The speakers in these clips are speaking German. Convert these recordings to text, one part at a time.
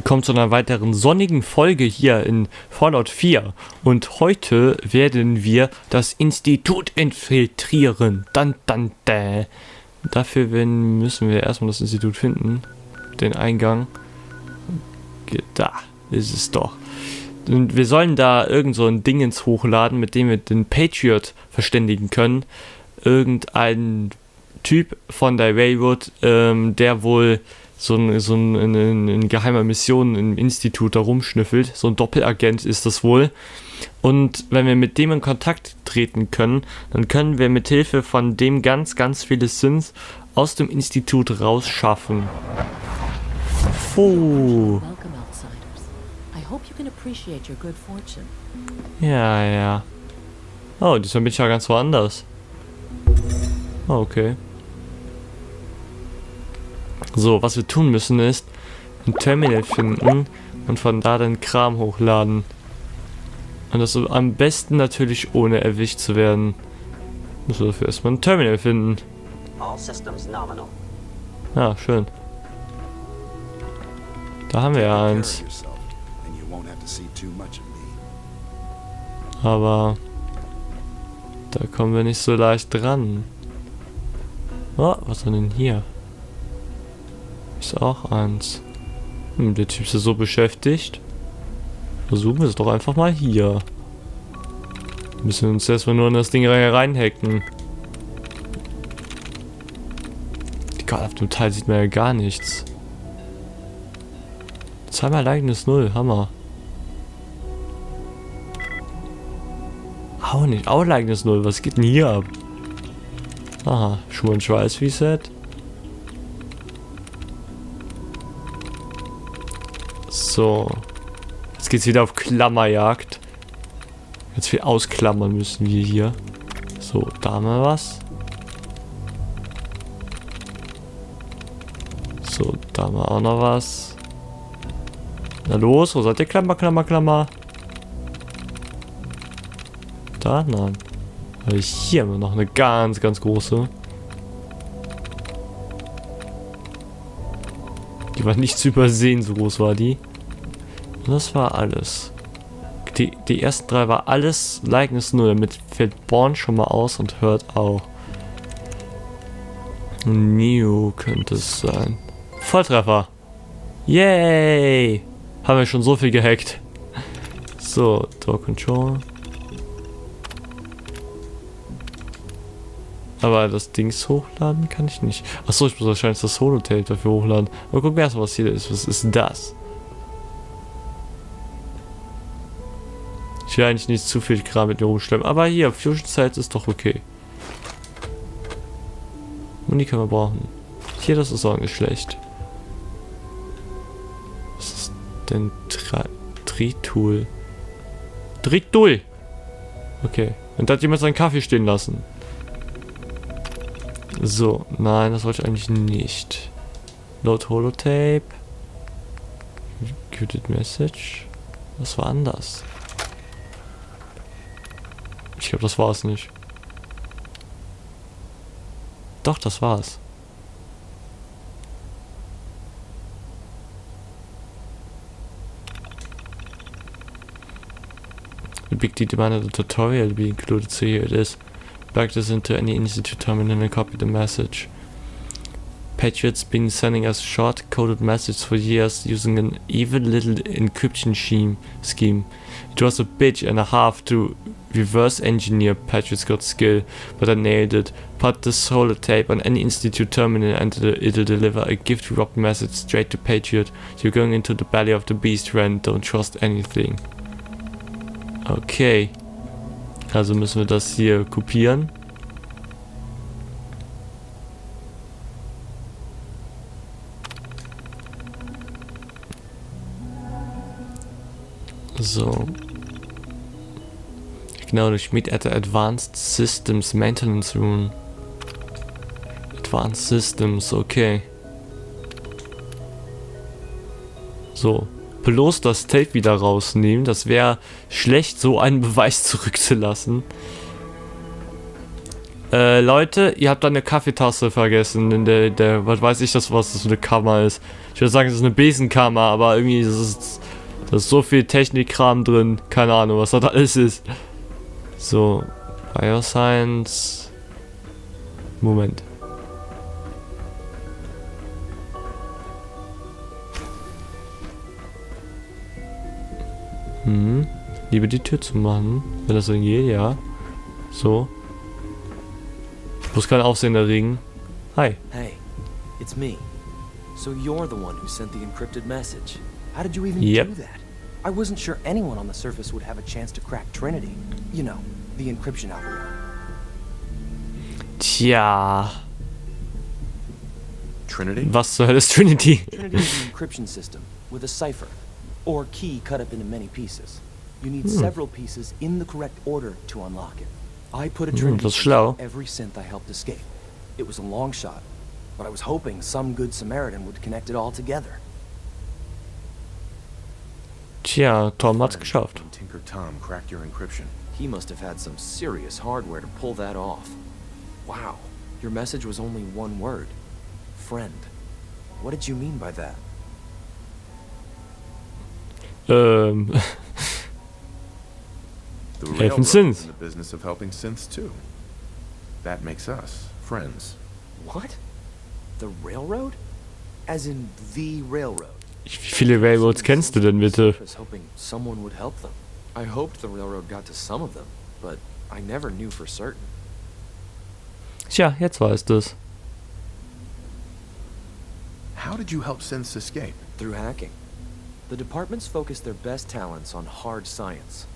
willkommen zu einer weiteren sonnigen Folge hier in Fallout 4. Und heute werden wir das Institut infiltrieren. Dafür müssen wir erstmal das Institut finden. Den Eingang. Da ist es doch. Und wir sollen da irgend so ein Dingens hochladen, mit dem wir den Patriot verständigen können. Irgendein Typ von der Railroad, der wohl so eine geheime Mission im Institut da rumschnüffelt. So ein Doppelagent ist das wohl. Und wenn wir mit dem in Kontakt treten können, dann können wir mit Hilfe von dem ganz viele Synths aus dem Institut rausschaffen. Oh. Ja. Oh, diesmal bin ich ja ganz woanders. Oh, okay. So, was wir tun müssen ist, ein Terminal finden und von da den Kram hochladen. Und das am besten natürlich ohne erwischt zu werden. Müssen wir dafür erstmal ein Terminal finden. Ja, schön. Da haben wir ja eins. Aber da kommen wir nicht so leicht dran. Oh, was ist denn hier? Ist auch eins. Der Typ ist ja so beschäftigt. Versuchen wir es doch einfach mal hier. Müssen wir uns erstmal nur in das Ding reinhacken. Egal, auf dem Teil sieht man ja gar nichts. Zweimal eigenes Null, Hammer. Auch nicht, auch eigenes Null, was geht denn hier ab? Aha, schon mal ein Schweiß-Reset. So. Jetzt geht's wieder auf Klammerjagd. Jetzt viel ausklammern müssen wir hier. So, da haben wir was. So, da haben wir auch noch was. Na los, wo seid ihr? Klammer. Da? Nein. Aber hier haben wir noch eine ganz große. Die war nicht zu übersehen, so groß war die. Und das war alles. Die ersten drei war alles Likeness 0. Damit fällt Born schon mal aus und hört auch. New könnte es sein. Volltreffer. Yay! Haben wir schon so viel gehackt. So, Door Control. Aber das Dings hochladen kann ich nicht. Achso, ich muss wahrscheinlich das Holotape dafür hochladen. Aber gucken wir erst mal, was hier ist. Was ist das? Ich will eigentlich nicht zu viel Kram mit mir rumschleppen. Aber hier, Fusion Cells ist doch okay. Und die können wir brauchen. Hier, das ist auch nicht schlecht. Was ist denn Tritool? Tritool! Okay. Und da hat jemand seinen Kaffee stehen lassen. So, nein, das wollte ich eigentlich nicht. Load Holotape. Queued Message. Was war anders? Ich glaube, das war es nicht. Doch, das war's. The big D demanded a tutorial be included, so here it is. Plug this into any Institute terminal and copy the message. Patriot's been sending us short-coded messages for years using an evil little encryption scheme. It was a bitch and a half to reverse engineer Patriot's got skill, but I nailed it. Put this holotape on any Institute terminal and it'll deliver a gift-wrapped message straight to Patriot. You're going into the belly of the beast, Ren. Don't trust anything. Okay. Also müssen wir das hier kopieren. So. Acknowledge meet at the Advanced Systems Maintenance Room. Advanced Systems, okay. So. Bloß das Tape wieder rausnehmen. Das wäre schlecht, so einen Beweis zurückzulassen. Leute, ihr habt da eine Kaffeetasse vergessen in der, was weiß ich, was das für eine Kammer ist. Ich würde sagen, es ist eine Besenkammer, aber irgendwie da ist so viel Technikkram drin. Keine Ahnung, was das alles ist. So, Bioscience. Moment. Lieber die Tür zu machen, wenn das so geht, ja. So. Muss kein Aufsehen erregen. Hi. Hey, it's me. So you're the one who sent the encrypted message. How did you even Yep. do that? I wasn't sure anyone on the surface would have a chance to crack Trinity. You know, the encryption algorithm. Tja. Trinity? Was zur Hölle ist Trinity? Trinity is an encryption system with a cipher, or key cut up into many pieces. You need several pieces in the correct order to unlock it. I put a Trinity das ist schlau. into every synth I helped escape. It was a long shot, but I was hoping some good Samaritan would connect it all together. Tja, Tom hat's geschafft. When Tinker Tom cracked your encryption. He must have had some serious hardware to pull that off. Wow, your message was only one word. Friend. What did you mean by that? The Helfen railroad Synths. is in the business of helping synths too. That makes us friends. What? The railroad? As in the railroad? Wie viele Railroads kennst du denn bitte? I was hoping someone would help them. I hoped the railroad got to some of them, but I never knew for certain. Tja, jetzt weißt du's. How did you help synths escape? Through hacking. The departments focus their best talents on hard science.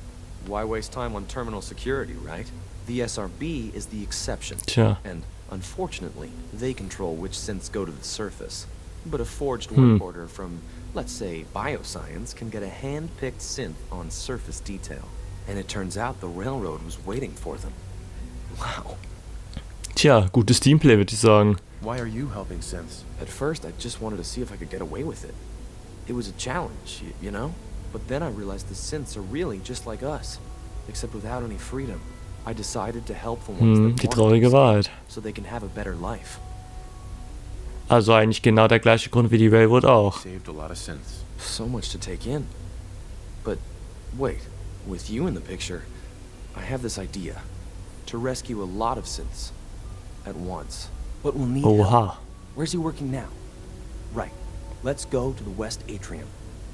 Why waste time on terminal security, right? The SRB is the exception. Tja. And unfortunately, they control which synths go to the surface. But a forged work order from, let's say, bioscience can get a hand-picked synth on surface detail. And it turns out the railroad was waiting for them. Wow. Tja, gutes Teamplay, würde ich sagen. Why are you helping synths? At first, I just wanted to see if I could get away with it. It was a challenge, you know? But then I realized the synths are really just like us, except without any freedom. I decided to help the ones that Die want traurige to Wahrheit. so they can have a better life. Also eigentlich genau der gleiche Grund wie die Railroad auch. Saved a lot of synths. So much to take in. But wait, with you in the picture, I have this idea. To rescue a lot of synths at once. But we'll need help. Oha. Where's he working now? Right. Let's go to the West Atrium.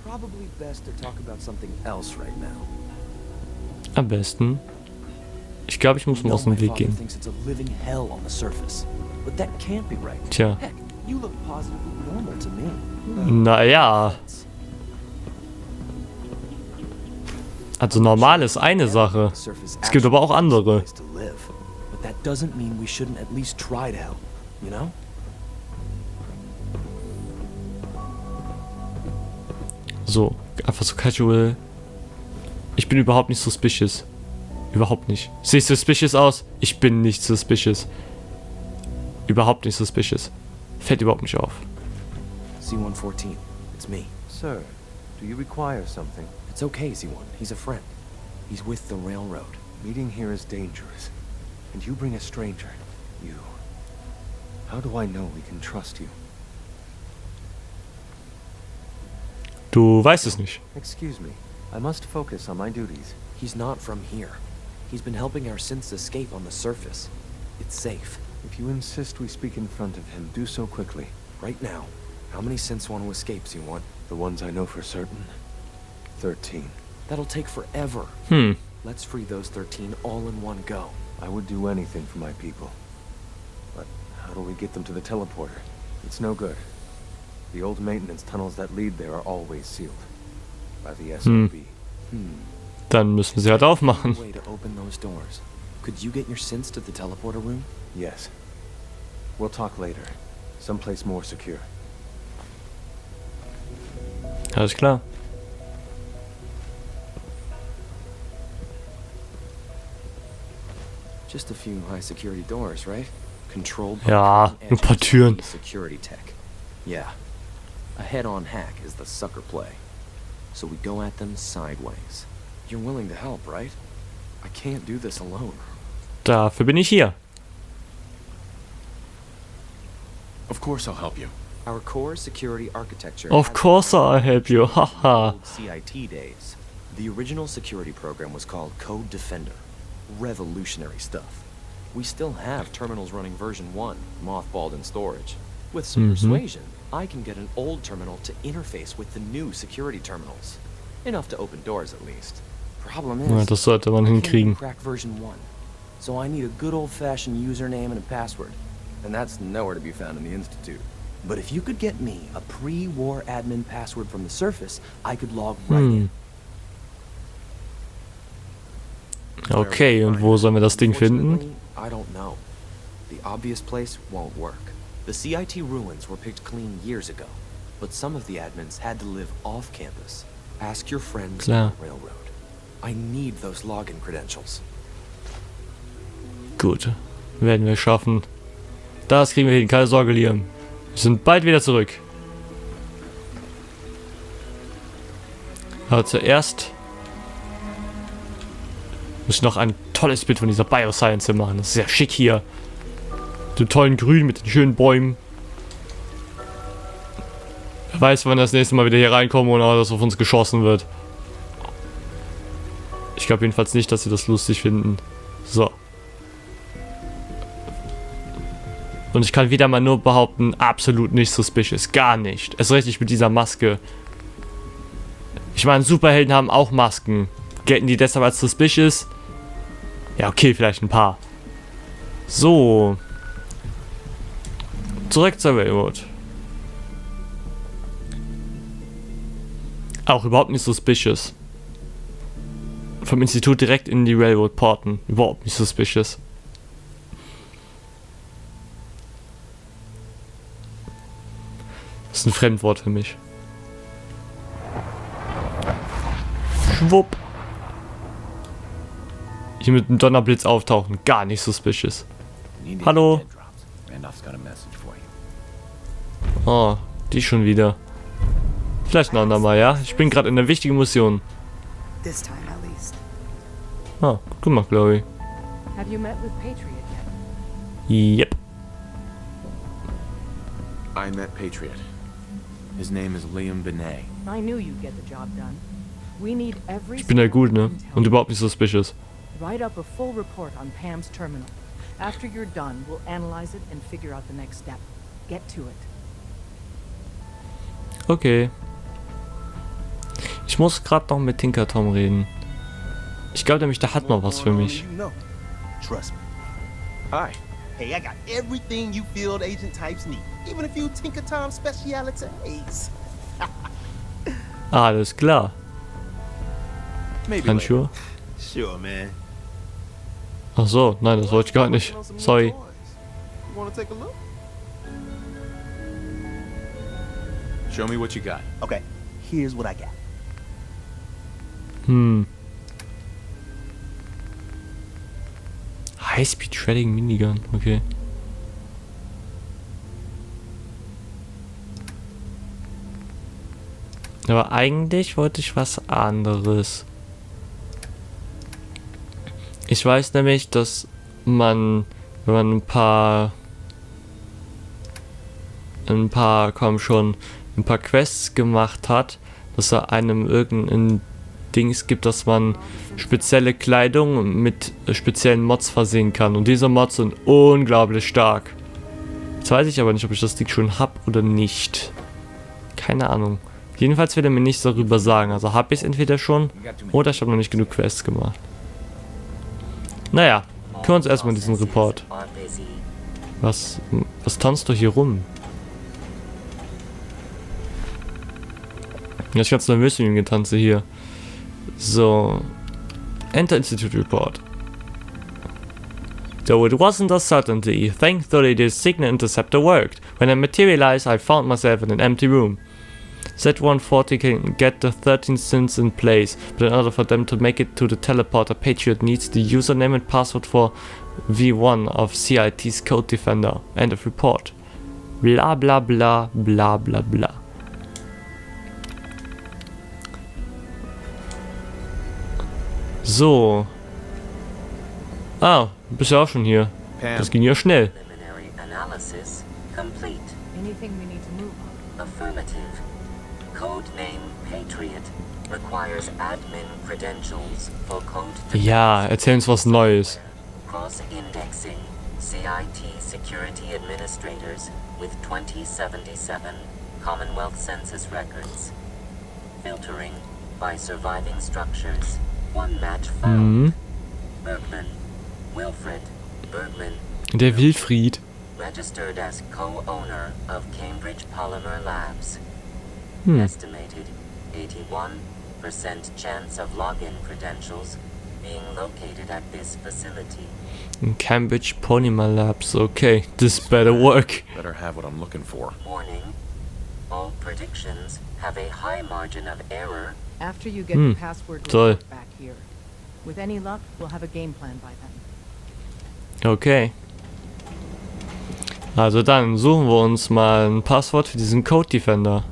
Probably best to talk about something else right now. Am besten. Ich glaube, ich muss mal aus dem Weg gehen. Thinks it's a living hell on the surface. But that can't be right. Tja. Heck, you look positively normal to me. Naja. Also normal ist eine Sache. Es gibt aber auch andere. But that doesn't mean we shouldn't at least try to help, you know? So, einfach so casual. Ich bin überhaupt nicht suspicious. Überhaupt nicht. Sehe ich suspicious aus? Ich bin nicht suspicious. Überhaupt nicht suspicious. Fällt überhaupt nicht auf. C114, it's me. Sir, do you require something? It's okay, C1. He's a friend. He's with the railroad. Meeting here is dangerous. And you bring a stranger. You. How do I know we can trust you? Du weißt es nicht. Excuse me. I must focus on my duties. He's not from here. He's been helping our synths escape on the surface. It's safe. If you insist we speak in front of him, do so quickly. Right now, how many synths want to escape, C1? The ones I know for certain. 13. That'll take forever. Let's free those 13 all in one go. I would do anything for my people. But how do we get them to the teleporter? It's no good. The old maintenance tunnels that lead there are always sealed. By the SRB. Dann müssen sie halt aufmachen. Way to open those doors. Could you get your synths to the teleporter room? Yes. We'll talk later. Someplace more secure. Alles klar. Just a few high security doors, right? Controlled by Ja, cutting-edge ein paar Türen. security tech. Yeah. A head-on hack is the sucker play. So we go at them sideways. You're willing to help, right? I can't do this alone. Dafür bin ich hier. Of course I'll help you. Our core security architecture. Of course I'll help you, haha. Old CIT days. The original security program was called Code Defender. Revolutionary stuff. We still have terminals running version 1, mothballed in storage. With some persuasion, I can get an old terminal to interface with the new security terminals. Enough to open doors at least. Problem is, Ja, das sollte man I can't hinkriegen. crack version 1. So I need a good old-fashioned username and a password. And that's nowhere to be found in the Institute. But if you could get me a pre-war admin password from the surface, I could log right in. Okay, und wo sollen wir das Ding finden? Unfortunately, I don't know. The obvious place won't work. The CIT ruins were picked clean years ago, but some of the admins had to live off campus. Ask your friends Klar. on the railroad. I need those login credentials. Gut, werden wir schaffen. Das kriegen wir hin, keine Sorge, Liam. Wir sind bald wieder zurück. Aber zuerst muss ich noch ein tolles Bild von dieser Bioscience hier machen. Das ist sehr schick hier. Den tollen Grün mit den schönen Bäumen. Wer weiß, wann das nächste Mal wieder hier reinkommen und dass auf uns geschossen wird. Ich glaube jedenfalls nicht, dass sie das lustig finden. So. Und ich kann wieder mal nur behaupten, absolut nicht suspicious. Gar nicht. Erst richtig mit dieser Maske. Ich meine, Superhelden haben auch Masken. Gelten die deshalb als suspicious? Ja, okay, vielleicht ein paar. So. Zurück zur Railroad. Auch überhaupt nicht suspicious. Vom Institut direkt in die Railroad porten. Überhaupt nicht suspicious. Das ist ein Fremdwort für mich. Schwupp. Hier mit einem Donnerblitz auftauchen. Gar nicht suspicious. Hallo. Oh, die schon wieder. Vielleicht ein andermal, ja? Ich bin gerade in einer wichtigen Mission. This time at least. Ah, gut gemacht, Chloe. Have you met with Patriot yet? Yep. I met Patriot. His name is Liam Benet. I knew you'd get the job done. We need every. Ich bin ja gut, ne? Und überhaupt nicht suspicious. Write up a full report on Pam's terminal. After you're done, we'll analyze it and figure out the next step. Get to it. Okay. Ich muss gerade noch mit Tinker Tom reden. Ich glaube nämlich, der hat noch was für mich. Trust me. Hi. Hey, I got everything you field agent types need. Even a few Tinker Tom specialities. Alles klar. Maybe Ganz sure? Sure, man. Ach so, nein, das wollte ich gar nicht. Sorry. You wanna take a look? Show me what you got. Okay, here's what I got. High-Speed Shredding Minigun, okay. Aber eigentlich wollte ich was anderes. Ich weiß nämlich, dass man, wenn man ein paar Quests gemacht hat, dass er einem irgendein Dings gibt, dass man spezielle Kleidung mit speziellen Mods versehen kann. Und diese Mods sind unglaublich stark. Jetzt weiß ich aber nicht, ob ich das Ding schon habe oder nicht. Keine Ahnung. Jedenfalls will er mir nichts darüber sagen. Also habe ich es entweder schon oder ich habe noch nicht genug Quests gemacht. Naja, kümmern wir uns erstmal um diesen Report. Was tanzt du hier rum? Ja, ich ganz nervös mit dem Getanze hier. So. Enter Institute Report. Though it wasn't a certainty, thankfully the signal interceptor worked. When I materialized, I found myself in an empty room. Z-140 can get the 13 synths in place, but in order for them to make it to the teleporter, Patriot needs the username and password for V1 of CIT's Code Defender. End of report. Bla bla bla bla bla bla. So. Ah, du bist ja auch schon hier. Pam. Das ging ja schnell. Preliminary analysis complete. Anything we need to move on? Affirmative. Codename Patriot requires admin credentials for code. Ja, erzähl uns was Neues. Cross-indexing CIT security administrators with 2077 Commonwealth Census records. Filtering by surviving structures. One match found. Bergman. Wilfred Bergman. Der Wilfried. Registered as co-owner of Cambridge Polymer Labs. Estimated 81% chance of login credentials being located at this facility. Cambridge Polymer Labs. Okay, this better work. Better have what I'm looking for. Warning. All predictions have a high margin of error. After you get the password Toll. report back here. With any luck, we'll have a game plan by then. Okay. Also dann suchen wir uns mal ein Passwort für diesen Code Defender.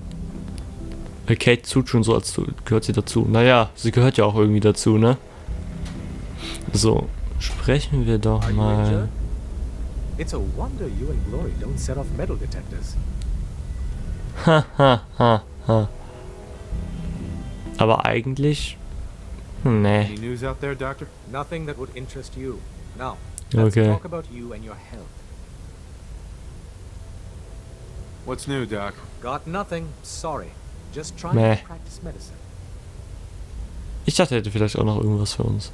Kate tut schon so, als gehört sie dazu. Naja, sie gehört ja auch irgendwie dazu, ne? So, sprechen wir doch mal. It's a wonder you and Glory don't set off metal detectors. Ha. Aber eigentlich... Nee. Any news out there, Doctor? Nothing that would interest you. Now, let's Okay. talk about you and your health. What's new, Doc? Got nothing. Sorry. Just trying Meh. to practice medicine. Ich dachte, er hätte vielleicht auch noch irgendwas für uns.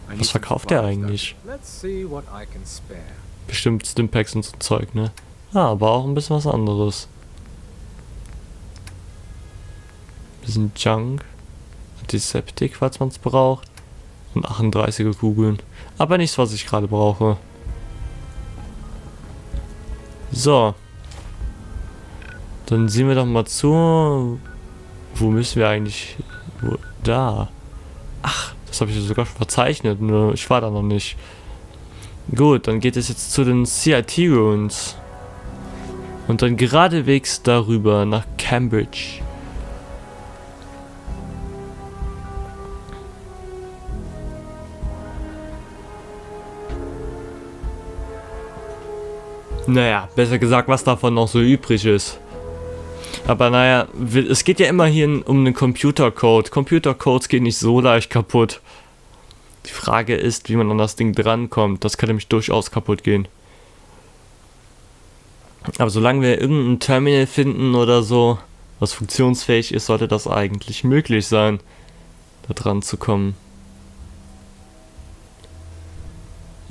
I need Was some verkauft der supplies, eigentlich? Let's see what I can spare. Bestimmt Stimpaks und so Zeug, ne? Ah, aber auch ein bisschen was anderes. Bisschen Junk. Antiseptik, falls man es braucht. Und 38er Kugeln. Aber nichts, was ich gerade brauche. So. Dann sehen wir doch mal zu. Wo müssen wir eigentlich... Da. Ach, das habe ich sogar schon verzeichnet. Nur ich war da noch nicht. Gut, dann geht es jetzt zu den CIT-Runes. Und dann geradewegs darüber nach Cambridge. Naja, besser gesagt, was davon noch so übrig ist. Aber naja, es geht ja immerhin um einen Computercode. Computercodes gehen nicht so leicht kaputt. Die Frage ist, wie man an das Ding drankommt. Das kann nämlich durchaus kaputt gehen. Aber solange wir irgendein Terminal finden oder so, was funktionsfähig ist, sollte das eigentlich möglich sein, da dran zu kommen.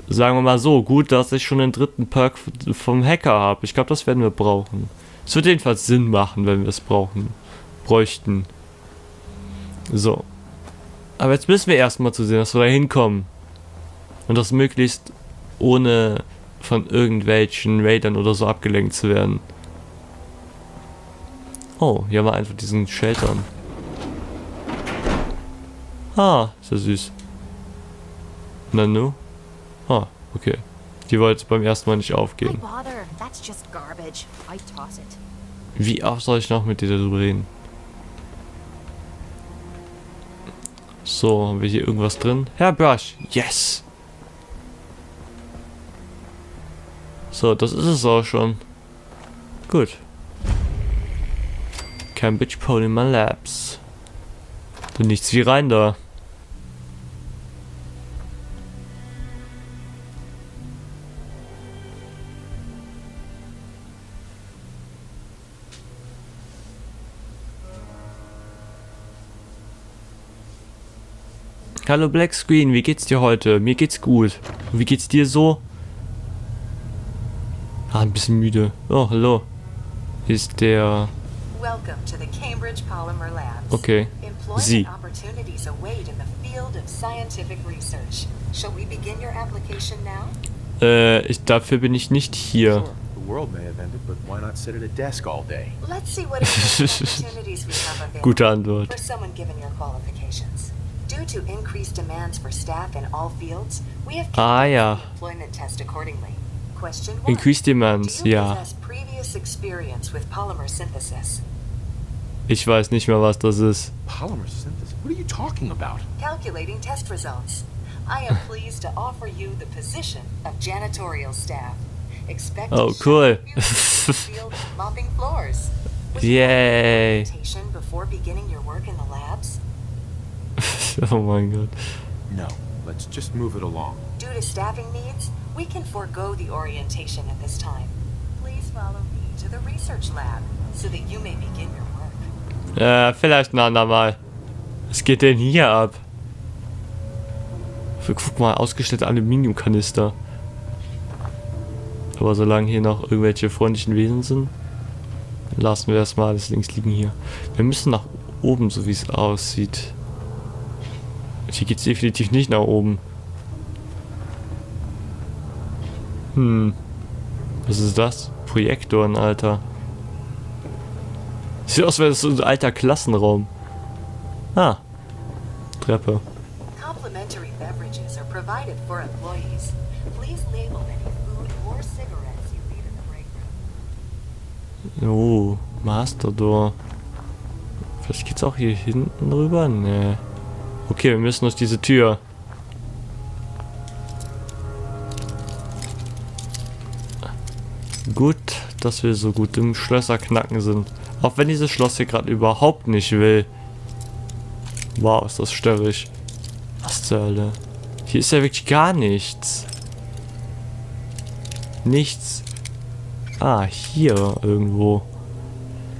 Sagen wir mal so, gut, dass ich schon den dritten Perk vom Hacker habe. Ich glaube, das werden wir brauchen. Es wird jedenfalls Sinn machen, wenn wir es bräuchten. So. Aber jetzt müssen wir erstmal zu sehen, dass wir da hinkommen. Und das möglichst ohne von irgendwelchen Raidern oder so abgelenkt zu werden. Oh, hier haben wir einfach diesen Sheltern. Ah, ist ja süß. Nanu? Ah, okay. Die wollte beim ersten Mal nicht aufgehen. Wie oft soll ich noch mit dir darüber reden? So, haben wir hier irgendwas drin? Herr Brush, yes! So, das ist es auch schon. Gut. Cambridge Polymer Labs. Dann nichts wie rein da. Hallo Black Screen, wie geht's dir heute? Mir geht's gut. Und wie geht's dir so? Ah, ein bisschen müde. Oh, hallo. Hier ist der... Welcome to the Cambridge Polymer Labs. Okay. Sie. Employment opportunities await in the field of scientific research. Shall we begin your application now? Dafür bin ich nicht hier. Sure, the world may have ended, but why not sit at a desk all day? Let's see what opportunities we have available Gute Antwort. for someone given your qualifications. Due to increased demands for staff in all fields, we have Ah, ja. the employment test accordingly. Question 1. Increased demands, Do you ja. possess previous experience with polymer synthesis? Ich weiß nicht mehr, was das ist. Polymer synthesis? What are you talking about? Calculating test results. I am pleased to offer you the position of janitorial staff. Expect Oh, to cool. shower field mopping floors. Would you Yay. like orientation before beginning your work in the labs? Oh mein Gott. No, let's just move it along. Due to staffing needs, we can forego the orientation at this time. Please follow me to the research lab so that you may begin your work. Vielleicht ein andermal. Was geht denn hier ab? Guck mal, ausgestellte Aluminiumkanister. Aber solange hier noch irgendwelche freundlichen Wesen sind, lassen wir erstmal alles links liegen hier. Wir müssen nach oben, so wie es aussieht. Hier geht es definitiv nicht nach oben. Was ist das? Projektoren, Alter. Sieht aus, als wäre das so ein alter Klassenraum. Ah. Treppe. Complimentary beverages are provided for employees. Please label any food or cigarettes you leave in the break room. Oh, Master Door. Vielleicht geht's auch hier hinten rüber? Nee. Okay, wir müssen durch diese Tür. Gut, dass wir so gut im Schlösserknacken sind. Auch wenn dieses Schloss hier gerade überhaupt nicht will. Wow, ist das störrisch. Was zur Hölle? Hier ist ja wirklich gar nichts. Nichts. Ah, hier irgendwo.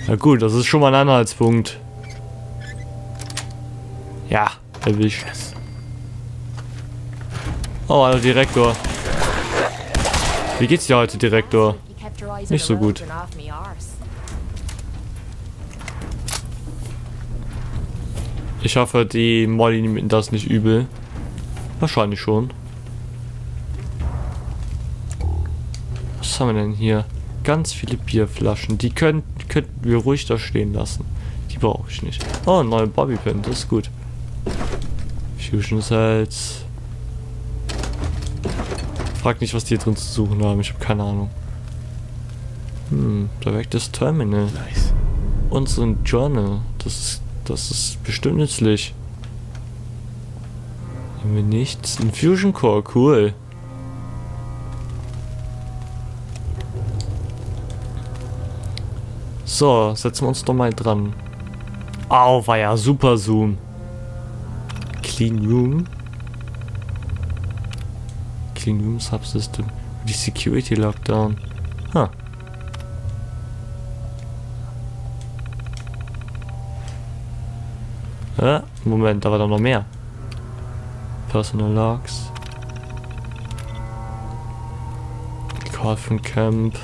Na gut, das ist schon mal ein Anhaltspunkt. Ja, erwischt. Oh, hallo Direktor. Wie geht's dir heute, Direktor? Nicht so gut. Ich hoffe, die Molly nimmt das nicht übel. Wahrscheinlich schon. Was haben wir denn hier? Ganz viele Bierflaschen. Die könnten wir ruhig da stehen lassen. Die brauche ich nicht. Oh, ein neuer Bobbypin. Das ist gut. Fusion Cells. Frag nicht, was die hier drin zu suchen haben. Ich habe keine Ahnung. Directors Terminal. Nice. Unsere Journal. Das ist bestimmt nützlich. Haben wir nichts? Ein Fusion Core, cool. So, setzen wir uns doch mal dran. Au, war ja super Zoom. Clean Room. Clean Room Subsystem. Die Security Lockdown. Ha. Moment, da war doch noch mehr. Personal Logs. Call from Camp.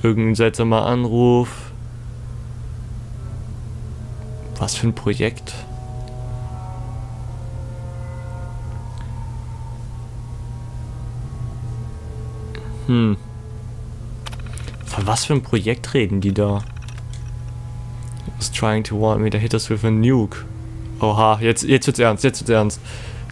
Irgendein seltsamer Anruf. Was für ein Projekt? Von was für ein Projekt reden die da? Was trying to warn me, they hit us with a nuke. Oha, jetzt wird's ernst.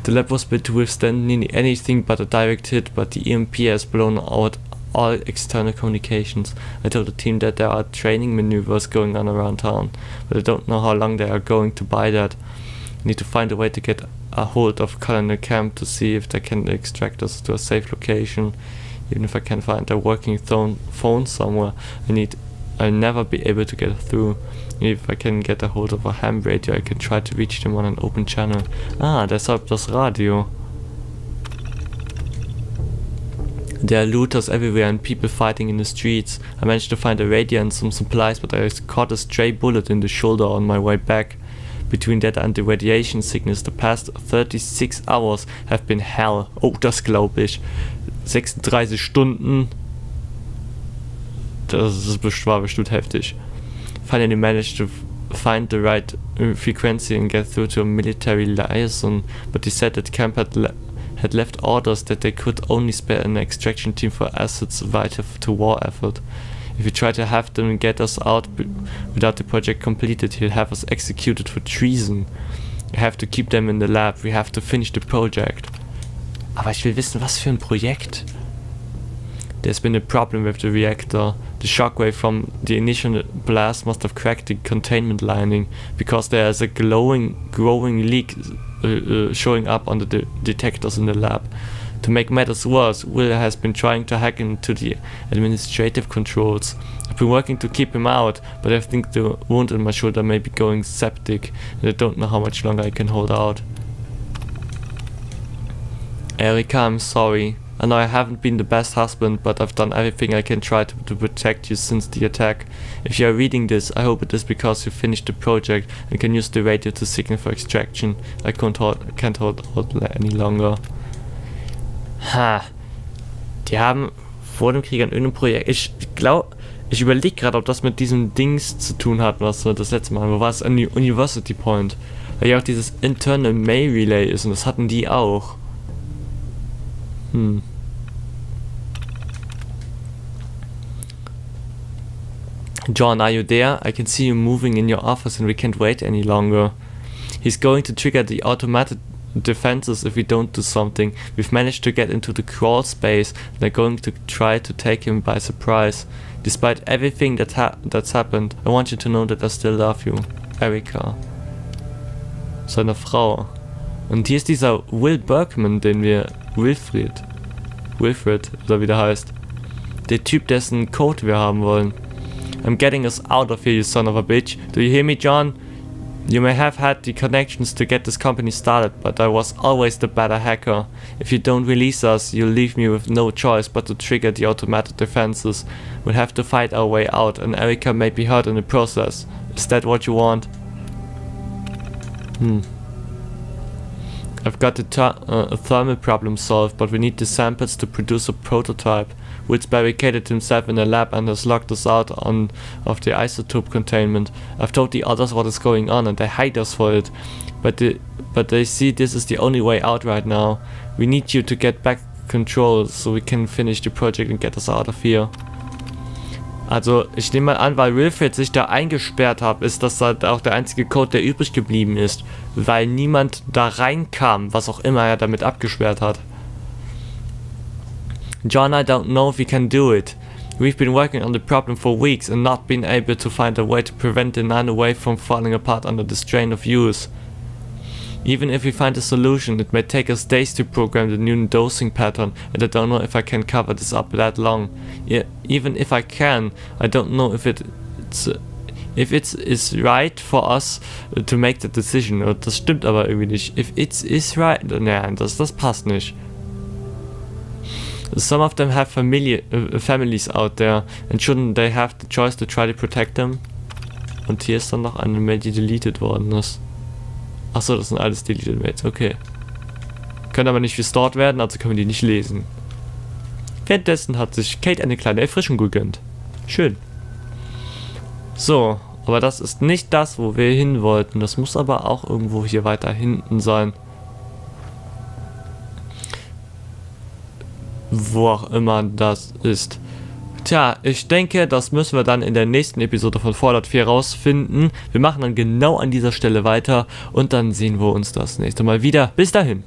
The lab was built to withstand nearly anything but a direct hit, but the EMP has blown out all external communications. I told the team that there are training maneuvers going on around town, but I don't know how long they are going to buy that. I need to find a way to get a hold of Colonel Camp to see if they can extract us to a safe location. Even if I can find a working phone somewhere, I'll never be able to get through. If I can get a hold of a ham radio, I can try to reach them on an open channel. Ah, deshalb das Radio. There are looters everywhere and people fighting in the streets. I managed to find a radio and some supplies, but I caught a stray bullet in the shoulder on my way back. Between that and the radiation sickness, the past 36 hours have been hell. Oh, das glaube ich. 36 Stunden. Das war bestimmt heftig. Finally managed to find the right frequency and get through to a military liaison, but he said that camp had left orders that they could only spare an extraction team for assets vital to war effort. If we try to have them get us out without the project completed, he'll have us executed for treason. We have to keep them in the lab. We have to finish the project. Aber ich will wissen, was für ein Projekt. There's been a problem with the reactor. The shockwave from the initial blast must have cracked the containment lining, because there is a growing leak showing up on the detectors in the lab. To make matters worse, Will has been trying to hack into the administrative controls. I've been working to keep him out, but I think the wound in my shoulder may be going septic, and I don't know how much longer I can hold out. Erika, I'm sorry. I know I haven't been the best husband, but I've done everything I can try to protect you since the attack. If you are reading this, I hope it is because you finished the project and can use the radio to signal for extraction. I can't hold out any longer. Ha. Die haben vor dem Krieg an irgendeinem Projekt... Ich überlege gerade, ob das mit diesem Dings zu tun hat, was wir das letzte Mal haben. Wo war es? An die University Point. Weil ja auch dieses Internal Mail Relay ist und das hatten die auch. John, are you there? I can see you moving in your office and we can't wait any longer. He's going to trigger the automated defenses if we don't do something. We've managed to get into the crawl space and they're going to try to take him by surprise. Despite everything that's happened, I want you to know that I still love you. Erika. Seine Frau. Und hier ist dieser Will Berkman, den wir... Wilfred, oder wie der heißt. Der Typ, dessen Code wir haben wollen. I'm getting us out of here, you son of a bitch. Do you hear me, John? You may have had the connections to get this company started, but I was always the better hacker. If you don't release us, you'll leave me with no choice but to trigger the automated defenses. We'll have to fight our way out, and Erika may be hurt in the process. Is that what you want? I've got a thermal problem solved, but we need the samples to produce a prototype. Will's barricaded himself in a lab and has locked us out of the isotope containment. I've told the others what is going on and they hate us for it. But they see this is the only way out right now. We need you to get back control so we can finish the project and get us out of here. Also ich nehme mal an, weil Wilfred sich da eingesperrt hat, ist das halt auch der einzige Code, der übrig geblieben ist. Weil niemand da reinkam, was auch immer er damit abgesperrt hat. John, I don't know if we can do it. We've been working on the problem for weeks and not been able to find a way to prevent the nano-wave from falling apart under the strain of use. Even if we find a solution, it may take us days to program the new dosing pattern, and I don't know if I can cover this up that long. Even if I can, I don't know if it is right for us to make the decision. Das stimmt aber irgendwie nicht. If it is right, nein, das passt nicht. Some of them have families out there, and shouldn't they have the choice to try to protect them? Und hier ist dann noch eine Mail, die deleted worden ist. Achso, das sind alles deleted Mails, okay. Können aber nicht restored werden, also können wir die nicht lesen. Währenddessen hat sich Kate eine kleine Erfrischung gegönnt. Schön. So, aber das ist nicht das, wo wir hin wollten. Das muss aber auch irgendwo hier weiter hinten sein. Wo auch immer das ist. Tja, ich denke, das müssen wir dann in der nächsten Episode von Fallout 4 rausfinden. Wir machen dann genau an dieser Stelle weiter und dann sehen wir uns das nächste Mal wieder. Bis dahin.